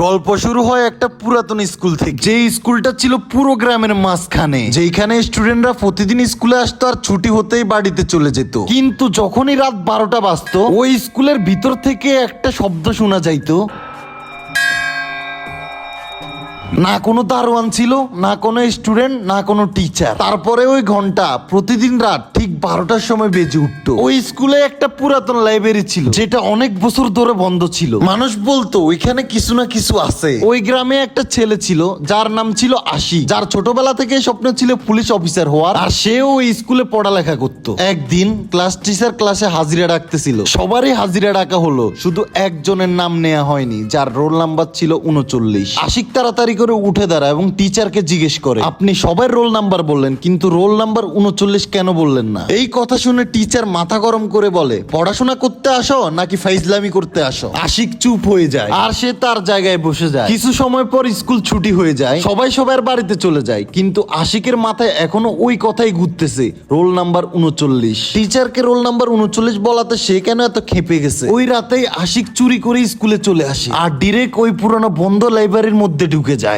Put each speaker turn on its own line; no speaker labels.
গল্প শুরু হয় একটা পুরাতন স্কুল থেকে, যে স্কুলটা ছিল পুরো গ্রামের মাঝখানে, যেখানে স্টুডেন্টরা প্রতিদিন স্কুলে আসতো আর ছুটি হতেই বাড়িতে চলে যেত। কিন্তু যখনই রাত 12টা বাজতো, ওই স্কুলের ভিতর থেকে একটা শব্দ শোনা যাইতো। না কোনো দারোয়ান ছিল, না কোনো স্টুডেন্ট, না কোনো টিচার। তারপরে ওই ঘন্টা প্রতিদিন রাত ঠিক 12টার সময় বেজে উঠতো। ওই স্কুলে একটা পুরাতন লাইব্রেরি ছিল, যেটা অনেক বছর ধরে বন্ধ ছিল। মানুষ বলতো ওইখানে কিছু না কিছু আছে। ওই গ্রামে একটা ছেলে ছিল যার নাম ছিল আশিক, যার ছোটবেলা থেকে স্বপ্ন ছিল পুলিশ অফিসার হওয়ার, আর সেও ওই স্কুলে পড়ালেখা করতো। একদিন ক্লাস টিচার ক্লাসে হাজিরা ডাকতেছিল। সবারই হাজিরা ডাকা হলো, শুধু একজনের নাম নেওয়া হয়নি, যার রোল নাম্বার ছিল 39। আশিক তাড়াতাড়ি করে উঠে দাঁড়ায় এবং টিচারকে জিজ্ঞেস করে, আপনি সবার রোল নাম্বার বললেন, কিন্তু রোল নাম্বার 39 কেন বললেন না? এই কথা শুনে টিচার মাথা গরম করে বলে, পড়াশোনা করতে আসো নাকি ফাইজলামি করতে আসো? আশিক চুপ হয়ে যায় আর সে তার জায়গায় বসে যায়। কিছু সময় পর স্কুল ছুটি হয়ে যায়, সবাই সবার বাড়িতে চলে যায়, কিন্তু আশিকের মাথায় এখনো ওই কথাই ঘুরতেছে, রোল নাম্বার 39। টিচারকে রোল নাম্বার 39 বলাতে সে কেন এত খেপে গেছে। ওই রাতেই আশিক চুরি করে স্কুলে চলে আসে আর ডিরেক্ট ওই পুরনো বন্ধ লাইব্রেরির মধ্যে ঢুকে যায়।